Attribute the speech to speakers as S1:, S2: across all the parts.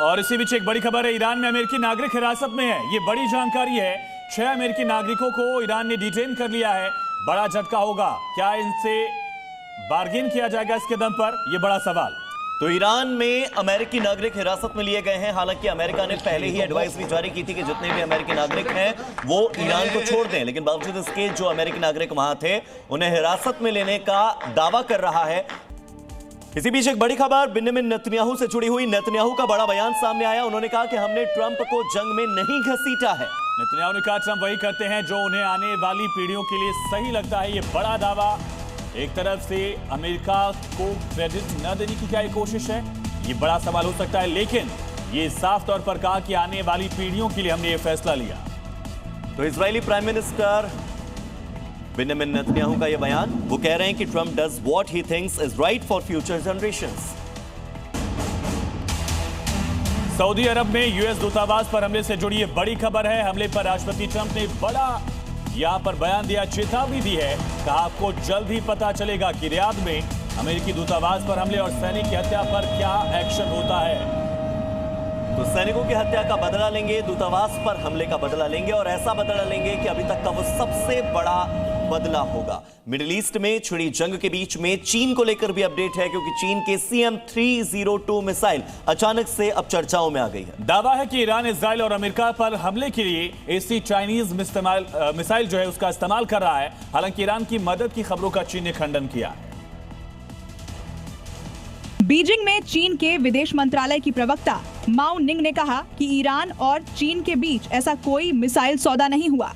S1: और इसी बीच एक बड़ी खबर है, ईरान में अमेरिकी नागरिक हिरासत में है। ये बड़ी जानकारी है। 6 अमेरिकी नागरिकों को ईरान ने डिटेन कर लिया है। बड़ा झटका होगा, क्या इनसे बार्गेन किया जाएगा इसके दम पर, यह बड़ा सवाल।
S2: तो ईरान में अमेरिकी नागरिक हिरासत में लिए गए हैं। हालांकि अमेरिका ने पहले ही एडवाइजरी जारी की थी कि जितने भी अमेरिकी नागरिक हैं वो ईरान को छोड़ दें, लेकिन बावजूद इसके जो अमेरिकी नागरिक वहां थे उन्हें हिरासत में लेने का दावा कर रहा है। इसी बीच एक बड़ी खबर बेंजामिन नेतन्याहू से जुड़ी हुई। नेतन्याहू का बड़ा बयान सामने आया। उन्होंने कहा कि हमने ट्रंप को जंग में नहीं घसीटा है।
S1: नेतन्याहू ने कहा ट्रंप वही करते हैं जो उन्हें आने वाली पीढ़ियों के लिए सही लगता है। ये बड़ा दावा। एक तरफ से अमेरिका को क्रेडिट न देने की क्या ये कोशिश है, ये बड़ा सवाल हो सकता है, लेकिन ये साफ तौर पर कहा कि आने वाली पीढ़ियों के लिए हमने ये फैसला लिया।
S2: तो Israeli prime minister Benjamin Netanyahu का यह बयान, वो कह रहे हैं कि Trump does what he thinks is right for future generations.
S1: Saudi Arabia में यूएस दूतावास पर हमले से जुड़ी ये बड़ी खबर है। हमले पर राष्ट्रपति ट्रंप ने बड़ा यहां पर बयान दिया, चेतावनी दी है। कहा आपको जल्द ही पता चलेगा कि रियाद में अमेरिकी दूतावास पर हमले और सैनिक की हत्या पर क्या एक्शन होता है।
S2: तो सैनिकों की हत्या का बदला लेंगे, दूतावास पर हमले का बदला लेंगे, और ऐसा बदला लेंगे कि अभी तक का वो सबसे बड़ा बदला होगा। मिडिल ईस्ट में छिड़ी जंग के बीच में चीन को लेकर भी अपडेट है, क्योंकि चीन के CM-302 मिसाइल अचानक से अब चर्चाओं में आ गई है।
S1: दावा है कि ईरान इजराइल और अमेरिका पर हमले के लिए ऐसी चाइनीज मिसाइल जो है उसका इस्तेमाल कर रहा है। हालांकि ईरान की मदद की खबरों का चीन ने खंडन किया है।
S3: बीजिंग में चीन के विदेश मंत्रालय की प्रवक्ता माओ निंग ने कहा कि ईरान और चीन के बीच ऐसा कोई मिसाइल सौदा नहीं हुआ।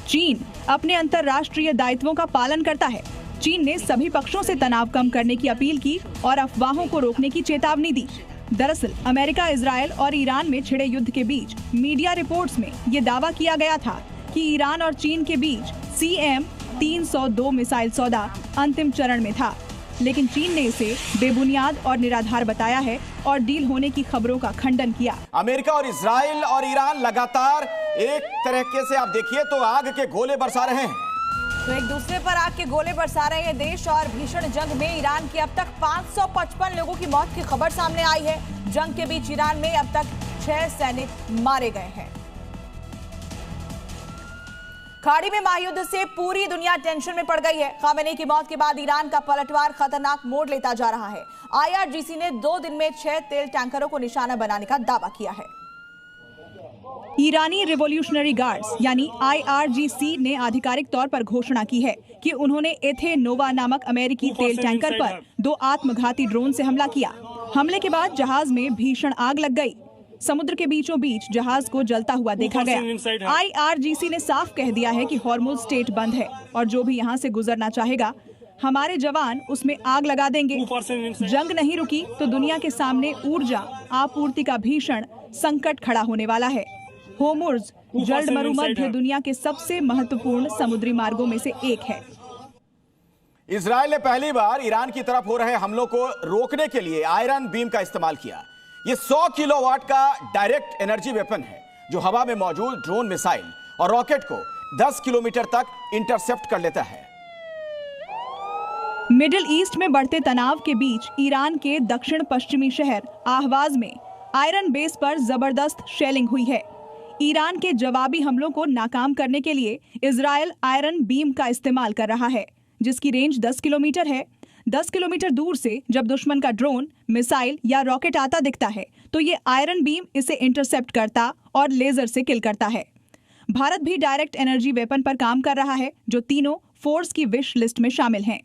S3: चीन अपने अंतर्राष्ट्रीय दायित्वों का पालन करता है। चीन ने सभी पक्षों से तनाव कम करने की अपील की और अफवाहों को रोकने की चेतावनी दी। दरअसल अमेरिका, इजरायल और ईरान में छिड़े युद्ध के बीच मीडिया रिपोर्ट्स में ये दावा किया गया था कि ईरान और चीन के बीच CM-302 मिसाइल सौदा अंतिम चरण में था, लेकिन चीन ने इसे बेबुनियाद और निराधार बताया है और डील होने की खबरों का खंडन किया।
S4: अमेरिका और इजराइल और ईरान लगातार एक तरीके से आप देखिए तो आग के गोले बरसा रहे हैं।
S5: तो एक दूसरे पर आग के गोले बरसा रहे हैं देश, और भीषण जंग में ईरान की अब तक 555 लोगों की मौत की खबर सामने आई है। जंग के बीच ईरान में अब तक 6 सैनिक मारे गए हैं। खाड़ी में महायुद्ध से पूरी दुनिया टेंशन में पड़ गई है। खामेनी की मौत के बाद ईरान का पलटवार खतरनाक मोड़ लेता जा रहा है। IRGC ने 2 दिन में 6 तेल टैंकरों को निशाना बनाने का दावा किया है।
S3: ईरानी रिवॉल्यूशनरी गार्ड्स यानी IRGC ने आधिकारिक तौर पर घोषणा की है कि उन्होंने एथेनोवा नामक अमेरिकी तेल टैंकर पर 2 आत्मघाती ड्रोन से हमला किया। हमले के बाद जहाज में भीषण आग लग गई। समुद्र के बीचों बीच जहाज को जलता हुआ देखा गया। IRGC ने साफ कह दिया है कि हॉर्मुज़ स्ट्रेट बंद है और जो भी यहाँ से गुजरना चाहेगा, हमारे जवान उसमें आग लगा देंगे। जंग नहीं रुकी तो दुनिया के सामने ऊर्जा आपूर्ति का भीषण संकट खड़ा होने वाला है। हॉर्मुज़ जल्द मरुमध्य दुनिया के सबसे महत्वपूर्ण समुद्री मार्गों में से एक है।
S4: इजराइल ने पहली बार ईरान की तरफ हो रहे हमलों को रोकने के लिए आयरन बीम का इस्तेमाल किया। ये 100 किलोवाट का डायरेक्ट एनर्जी वेपन है जो हवा में मौजूद ड्रोन मिसाइल और रॉकेट को 10 किलोमीटर तक इंटरसेप्ट कर लेता है।
S3: मिडिल ईस्ट में बढ़ते तनाव के बीच ईरान के दक्षिण पश्चिमी शहर आहवाज में आयरन बेस पर जबरदस्त शेलिंग हुई है। ईरान के जवाबी हमलों को नाकाम करने के लिए इजराइल आयरन बीम का इस्तेमाल कर रहा है, जिसकी रेंज 10 किलोमीटर है। 10 किलोमीटर दूर से जब दुश्मन का ड्रोन, मिसाइल या रॉकेट आता दिखता है तो ये आयरन बीम इसे इंटरसेप्ट करता और लेजर से किल करता है। भारत भी डायरेक्ट एनर्जी वेपन पर काम कर रहा है, जो तीनों फोर्स की विश लिस्ट में शामिल हैं।